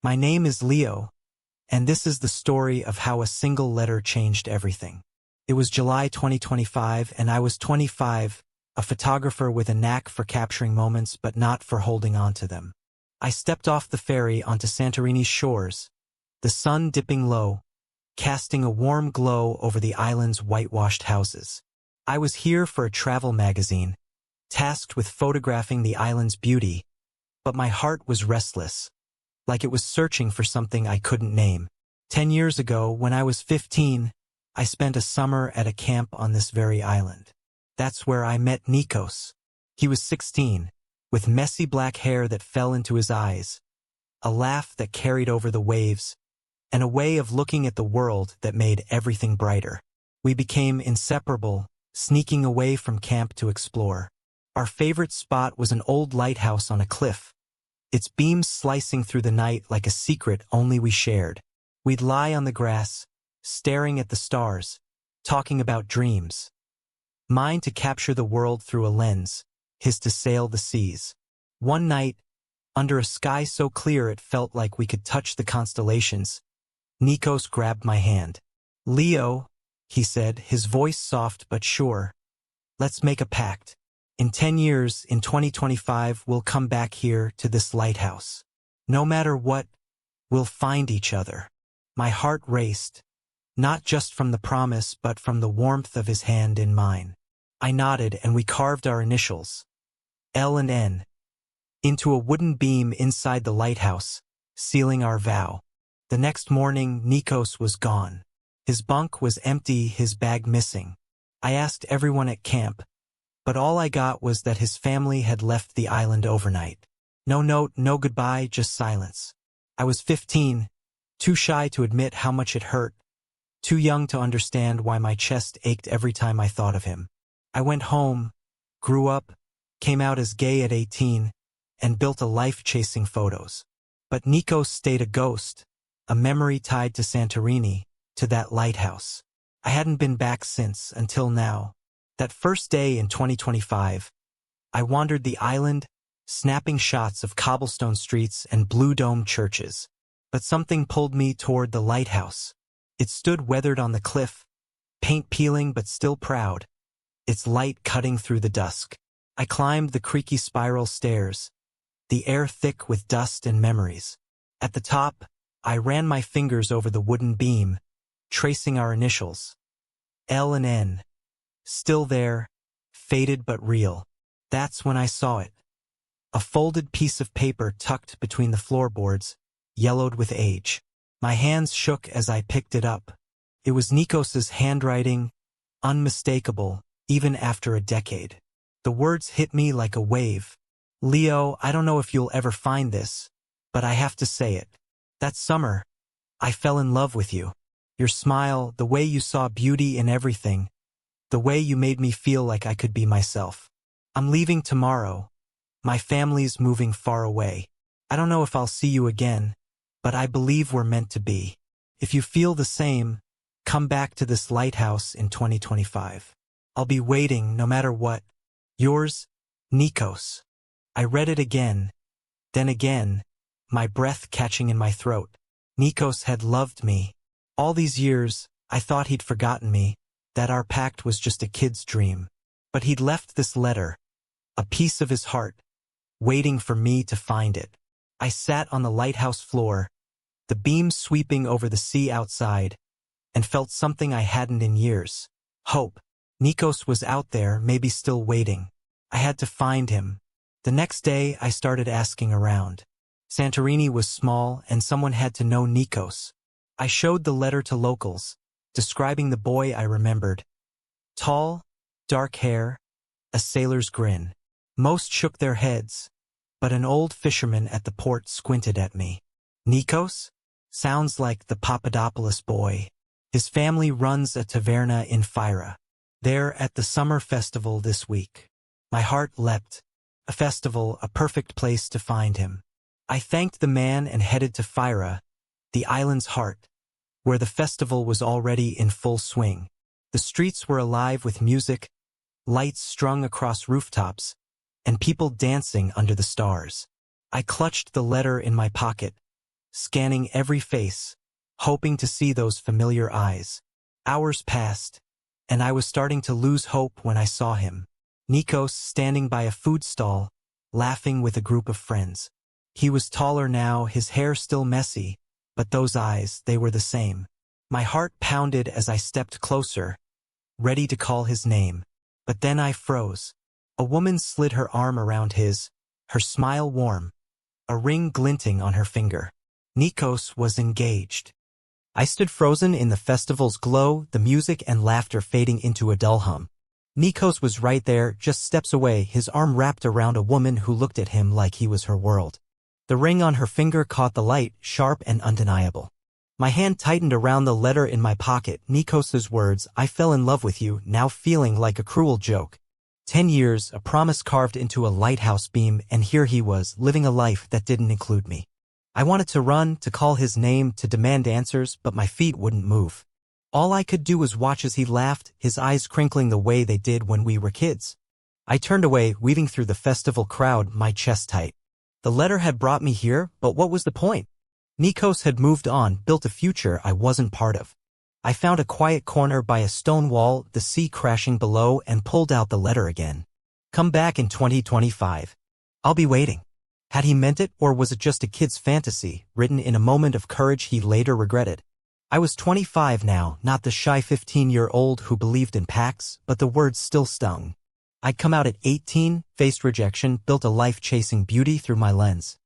My name is Leo, and this is the story of how a single letter changed everything. It was July 2025, and I was 25, a photographer with a knack for capturing moments but not for holding on to them. I stepped off the ferry onto Santorini's shores, the sun dipping low, casting a warm glow over the island's whitewashed houses. I was here for a travel magazine, tasked with photographing the island's beauty, but my heart was restless, like it was searching for something I couldn't name. 10 years ago, when I was 15, I spent a summer at a camp on this very island. That's where I met Nikos. He was 16, with messy black hair that fell into his eyes, a laugh that carried over the waves, and a way of looking at the world that made everything brighter. We became inseparable, sneaking away from camp to explore. Our favorite spot was an old lighthouse on a cliff, its beams slicing through the night like a secret only we shared. We'd lie on the grass, staring at the stars, talking about dreams. Mine to capture the world through a lens, his to sail the seas. One night, under a sky so clear it felt like we could touch the constellations, Nikos grabbed my hand. "Leo," he said, his voice soft but sure, "let's make a pact. In 10 years, in 2025, we'll come back here to this lighthouse. No matter what, we'll find each other." My heart raced, not just from the promise but from the warmth of his hand in mine. I nodded and we carved our initials, L and N, into a wooden beam inside the lighthouse, sealing our vow. The next morning, Nikos was gone. His bunk was empty, his bag missing. I asked everyone at camp, but all I got was that his family had left the island overnight. No note, no goodbye, just silence. I was 15, too shy to admit how much it hurt, too young to understand why my chest ached every time I thought of him. I went home, grew up, came out as gay at 18, and built a life chasing photos. But Nikos stayed a ghost, a memory tied to Santorini, to that lighthouse. I hadn't been back since, until now. That first day in 2025, I wandered the island, snapping shots of cobblestone streets and blue-domed churches. But something pulled me toward the lighthouse. It stood weathered on the cliff, paint peeling but still proud, its light cutting through the dusk. I climbed the creaky spiral stairs, the air thick with dust and memories. At the top, I ran my fingers over the wooden beam, tracing our initials, L and N. Still there, faded but real. That's when I saw it. A folded piece of paper tucked between the floorboards, yellowed with age. My hands shook as I picked it up. It was Nikos's handwriting, unmistakable, even after a decade. The words hit me like a wave. "Leo, I don't know if you'll ever find this, but I have to say it. That summer, I fell in love with you. Your smile, the way you saw beauty in everything, the way you made me feel like I could be myself. I'm leaving tomorrow. My family's moving far away. I don't know if I'll see you again, but I believe we're meant to be. If you feel the same, come back to this lighthouse in 2025. I'll be waiting no matter what. Yours, Nikos." I read it again, then again, my breath catching in my throat. Nikos had loved me. All these years, I thought he'd forgotten me, that our pact was just a kid's dream. But he'd left this letter, a piece of his heart, waiting for me to find it. I sat on the lighthouse floor, the beams sweeping over the sea outside, and felt something I hadn't in years. Hope. Nikos was out there, maybe still waiting. I had to find him. The next day, I started asking around. Santorini was small, and someone had to know Nikos. I showed the letter to locals, describing the boy I remembered. Tall, dark hair, a sailor's grin. Most shook their heads, but an old fisherman at the port squinted at me. "Nikos? Sounds like the Papadopoulos boy. His family runs a taverna in Fyra. They're at the summer festival this week." My heart leapt. A festival, a perfect place to find him. I thanked the man and headed to Fyra, the island's heart, where the festival was already in full swing. The streets were alive with music, lights strung across rooftops, and people dancing under the stars. I clutched the letter in my pocket, scanning every face, hoping to see those familiar eyes. Hours passed, and I was starting to lose hope when I saw him. Nikos standing by a food stall, laughing with a group of friends. He was taller now, his hair still messy, but those eyes, they were the same. My heart pounded as I stepped closer, ready to call his name. But then I froze. A woman slid her arm around his, her smile warm, a ring glinting on her finger. Nikos was engaged. I stood frozen in the festival's glow, the music and laughter fading into a dull hum. Nikos was right there, just steps away, his arm wrapped around a woman who looked at him like he was her world. The ring on her finger caught the light, sharp and undeniable. My hand tightened around the letter in my pocket. Nikos's words, "I fell in love with you," now feeling like a cruel joke. 10 years, a promise carved into a lighthouse beam, and here he was, living a life that didn't include me. I wanted to run, to call his name, to demand answers, but my feet wouldn't move. All I could do was watch as he laughed, his eyes crinkling the way they did when we were kids. I turned away, weaving through the festival crowd, my chest tight. The letter had brought me here, but what was the point? Nikos had moved on, built a future I wasn't part of. I found a quiet corner by a stone wall, the sea crashing below, and pulled out the letter again. "Come back in 2025. I'll be waiting." Had he meant it, or was it just a kid's fantasy, written in a moment of courage he later regretted? I was 25 now, not the shy 15-year-old who believed in pacts, but the words still stung. I'd come out at 18, faced rejection, built a life chasing beauty through my lens.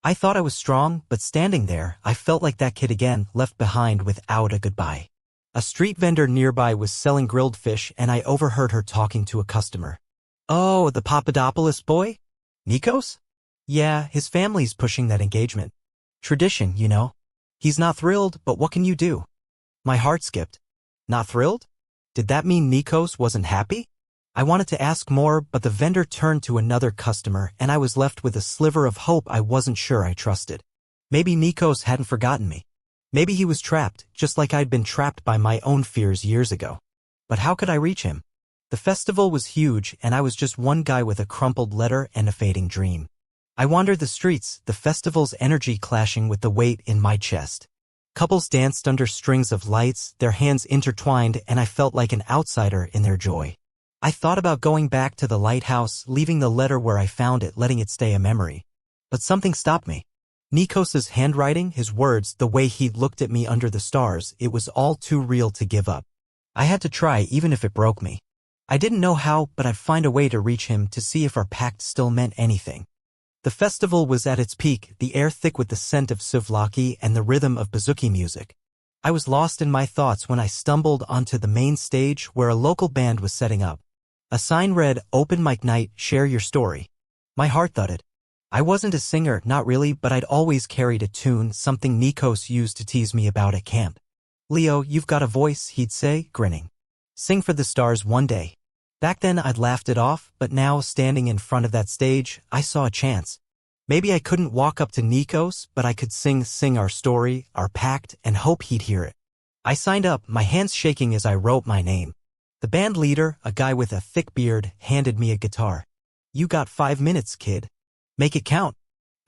I thought I was strong, but standing there, I felt like that kid again, left behind without a goodbye. A street vendor nearby was selling grilled fish, and I overheard her talking to a customer. "Oh, the Papadopoulos boy? Nikos?" "Yeah, his family's pushing that engagement. Tradition, you know. He's not thrilled, but what can you do?" My heart skipped. Not thrilled? Did that mean Nikos wasn't happy? I wanted to ask more, but the vendor turned to another customer, and I was left with a sliver of hope I wasn't sure I trusted. Maybe Nikos hadn't forgotten me. Maybe he was trapped, just like I'd been trapped by my own fears years ago. But how could I reach him? The festival was huge, and I was just one guy with a crumpled letter and a fading dream. I wandered the streets, the festival's energy clashing with the weight in my chest. Couples danced under strings of lights, their hands intertwined, and I felt like an outsider in their joy. I thought about going back to the lighthouse, leaving the letter where I found it, letting it stay a memory. But something stopped me. Nikos's handwriting, his words, the way he'd looked at me under the stars, it was all too real to give up. I had to try, even if it broke me. I didn't know how, but I'd find a way to reach him, to see if our pact still meant anything. The festival was at its peak, the air thick with the scent of souvlaki and the rhythm of bouzouki music. I was lost in my thoughts when I stumbled onto the main stage where a local band was setting up. A sign read, "Open mic night, share your story." My heart thudded. I wasn't a singer, not really, but I'd always carried a tune, something Nikos used to tease me about at camp. "Leo, you've got a voice," he'd say, grinning. "Sing for the stars one day." Back then I'd laughed it off, but now, standing in front of that stage, I saw a chance. Maybe I couldn't walk up to Nikos, but I could sing our story, our pact, and hope he'd hear it. I signed up, my hands shaking as I wrote my name. The band leader, a guy with a thick beard, handed me a guitar. "You got 5 minutes, kid. Make it count."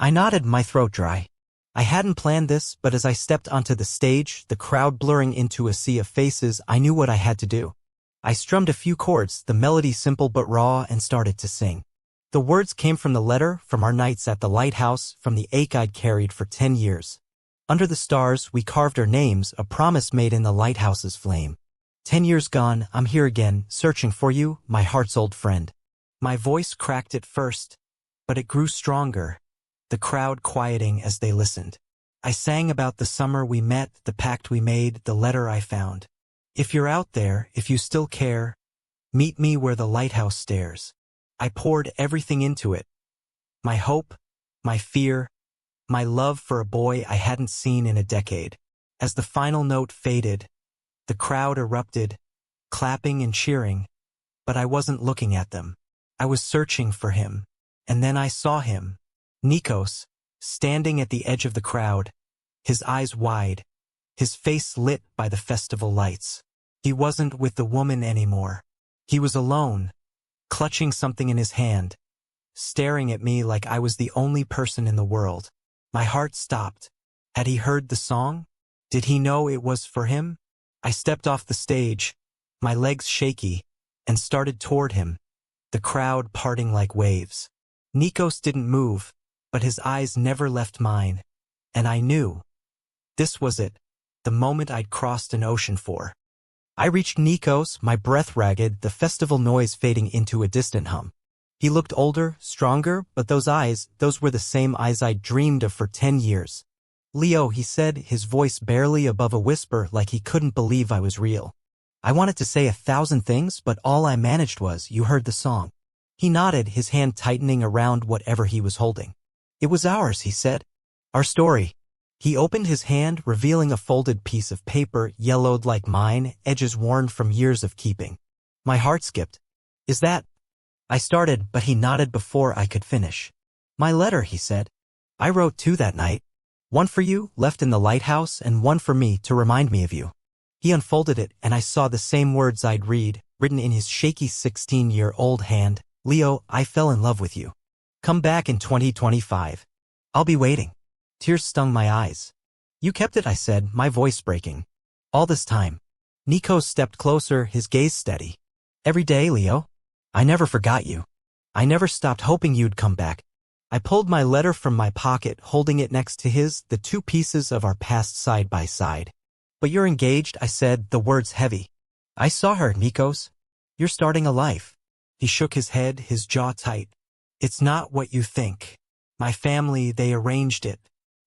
I nodded, my throat dry. I hadn't planned this, but as I stepped onto the stage, the crowd blurring into a sea of faces, I knew what I had to do. I strummed a few chords, the melody simple but raw, and started to sing. The words came from the letter, from our nights at the lighthouse, from the ache I'd carried for 10 years. Under the stars, we carved our names, a promise made in the lighthouse's flame. 10 years gone, I'm here again, searching for you, my heart's old friend. My voice cracked at first, but it grew stronger, the crowd quieting as they listened. I sang about the summer we met, the pact we made, the letter I found. If you're out there, if you still care, meet me where the lighthouse stares. I poured everything into it. My hope, my fear, my love for a boy I hadn't seen in a decade. As the final note faded, the crowd erupted, clapping and cheering, but I wasn't looking at them. I was searching for him, and then I saw him, Nikos, standing at the edge of the crowd, his eyes wide, his face lit by the festival lights. He wasn't with the woman anymore. He was alone, clutching something in his hand, staring at me like I was the only person in the world. My heart stopped. Had he heard the song? Did he know it was for him? I stepped off the stage, my legs shaky, and started toward him, the crowd parting like waves. Nikos didn't move, but his eyes never left mine, and I knew. This was it, the moment I'd crossed an ocean for. I reached Nikos, my breath ragged, the festival noise fading into a distant hum. He looked older, stronger, but those eyes, those were the same eyes I'd dreamed of for 10 years. "Leo," he said, his voice barely above a whisper, like he couldn't believe I was real. I wanted to say 1,000 things, but all I managed was, "You heard the song." He nodded, his hand tightening around whatever he was holding. "It was ours," he said. "Our story." He opened his hand, revealing a folded piece of paper, yellowed like mine, edges worn from years of keeping. My heart skipped. "Is that—" I started, but he nodded before I could finish. "My letter," he said. "I wrote 2 that night. One for you, left in the lighthouse, and one for me, to remind me of you." He unfolded it, and I saw the same words I'd read, written in his shaky 16-year-old hand. "Leo, I fell in love with you. Come back in 2025. I'll be waiting." Tears stung my eyes. "You kept it," I said, my voice breaking. "All this time." Nikos stepped closer, his gaze steady. "Every day, Leo. I never forgot you. I never stopped hoping you'd come back." I pulled my letter from my pocket, holding it next to his, the 2 pieces of our past side by side. "But you're engaged," I said, the words heavy. "I saw her, Nikos. You're starting a life." He shook his head, his jaw tight. "It's not what you think. My family, they arranged it.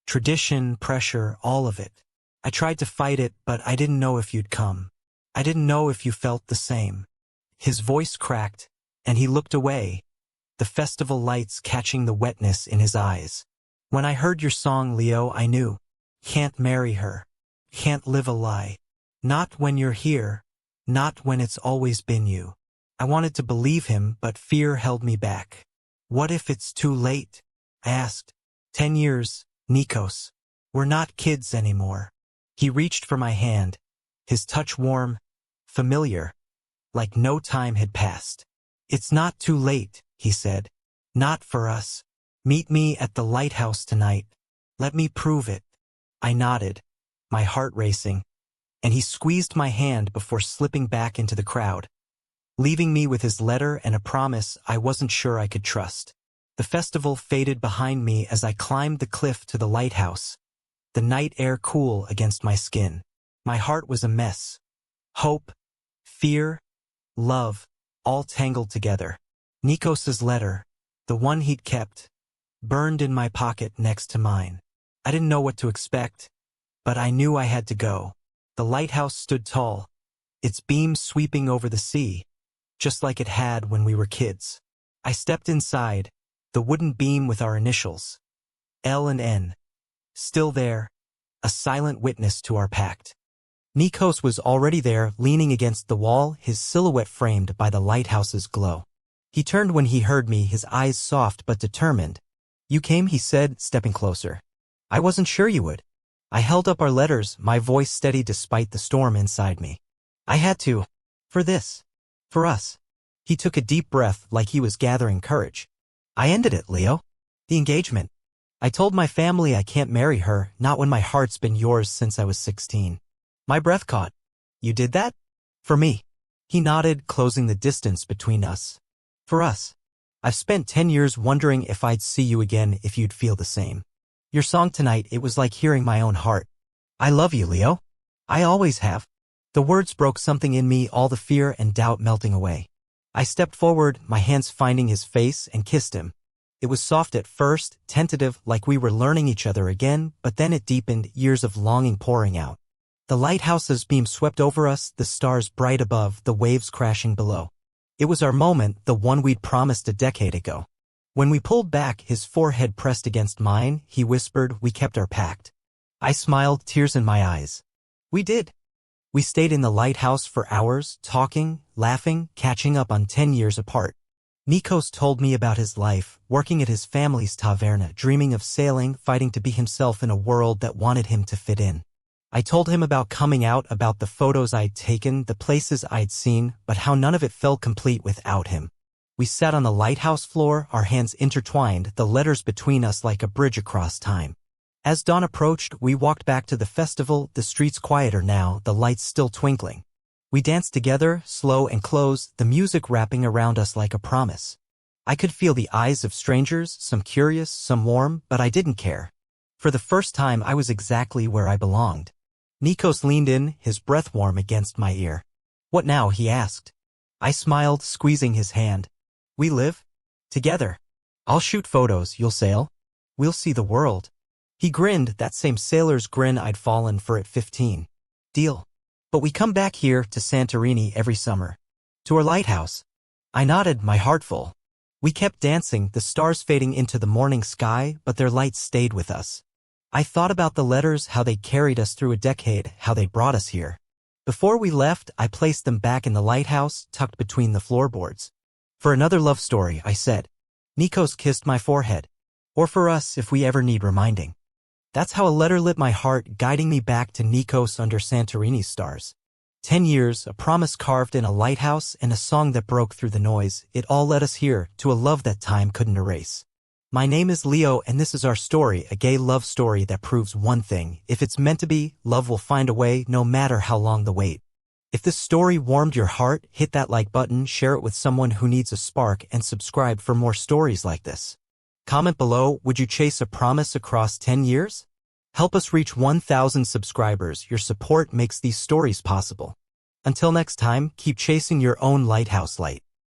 Tradition, pressure, all of it. I tried to fight it, but I didn't know if you'd come. I didn't know if you felt the same." His voice cracked, and he looked away, the festival lights catching the wetness in his eyes. "When I heard your song, Leo, I knew. Can't marry her. Can't live a lie. Not when you're here. Not when it's always been you." I wanted to believe him, but fear held me back. "What if it's too late?" I asked. 10 years, Nikos. We're not kids anymore." He reached for my hand, his touch warm, familiar, like no time had passed. "It's not too late," he said. "Not for us. Meet me at the lighthouse tonight. Let me prove it." I nodded, my heart racing, and he squeezed my hand before slipping back into the crowd, leaving me with his letter and a promise I wasn't sure I could trust. The festival faded behind me as I climbed the cliff to the lighthouse, the night air cool against my skin. My heart was a mess. Hope, fear, love, all tangled together. Nikos's letter, the one he'd kept, burned in my pocket next to mine. I didn't know what to expect, but I knew I had to go. The lighthouse stood tall, its beams sweeping over the sea, just like it had when we were kids. I stepped inside, the wooden beam with our initials, L and N, still there, a silent witness to our pact. Nikos was already there, leaning against the wall, his silhouette framed by the lighthouse's glow. He turned when he heard me, his eyes soft but determined. "You came," he said, stepping closer. "I wasn't sure you would." I held up our letters, my voice steady despite the storm inside me. "I had to. For this. For us." He took a deep breath, like he was gathering courage. "I ended it, Leo. The engagement. I told my family I can't marry her, not when my heart's been yours since I was 16. My breath caught. "You did that? For me." He nodded, closing the distance between us. "For us. I've spent 10 years wondering if I'd see you again, if you'd feel the same. Your song tonight, it was like hearing my own heart. I love you, Leo. I always have." The words broke something in me, all the fear and doubt melting away. I stepped forward, my hands finding his face, and kissed him. It was soft at first, tentative, like we were learning each other again, but then it deepened, years of longing pouring out. The lighthouse's beam swept over us, the stars bright above, the waves crashing below. It was our moment, the one we'd promised a decade ago. When we pulled back, his forehead pressed against mine, he whispered, "We kept our pact." I smiled, tears in my eyes. "We did." We stayed in the lighthouse for hours, talking, laughing, catching up on 10 years apart. Nikos told me about his life, working at his family's taverna, dreaming of sailing, fighting to be himself in a world that wanted him to fit in. I told him about coming out, about the photos I'd taken, the places I'd seen, but how none of it felt complete without him. We sat on the lighthouse floor, our hands intertwined, the letters between us like a bridge across time. As dawn approached, we walked back to the festival, the streets quieter now, the lights still twinkling. We danced together, slow and close, the music wrapping around us like a promise. I could feel the eyes of strangers, some curious, some warm, but I didn't care. For the first time I was exactly where I belonged. Nikos leaned in, his breath warm against my ear. "What now?" he asked. I smiled, squeezing his hand. "We live together. I'll shoot photos, you'll sail. We'll see the world." He grinned, that same sailor's grin I'd fallen for at 15. "Deal. But we come back here to Santorini every summer. To our lighthouse." I nodded, my heart full. We kept dancing, the stars fading into the morning sky, but their light stayed with us. I thought about the letters, how they carried us through a decade, how they brought us here. Before we left, I placed them back in the lighthouse, tucked between the floorboards. "For another love story," I said. Nikos kissed my forehead. "Or for us, if we ever need reminding." That's how a letter lit my heart, guiding me back to Nikos under Santorini's stars. 10 years, a promise carved in a lighthouse, and a song that broke through the noise. It all led us here, to a love that time couldn't erase. My name is Leo, and this is our story, a gay love story that proves one thing. If it's meant to be, love will find a way, no matter how long the wait. If this story warmed your heart, hit that like button, share it with someone who needs a spark, and subscribe for more stories like this. Comment below, would you chase a promise across 10 years? Help us reach 1,000 subscribers. Your support makes these stories possible. Until next time, keep chasing your own lighthouse light.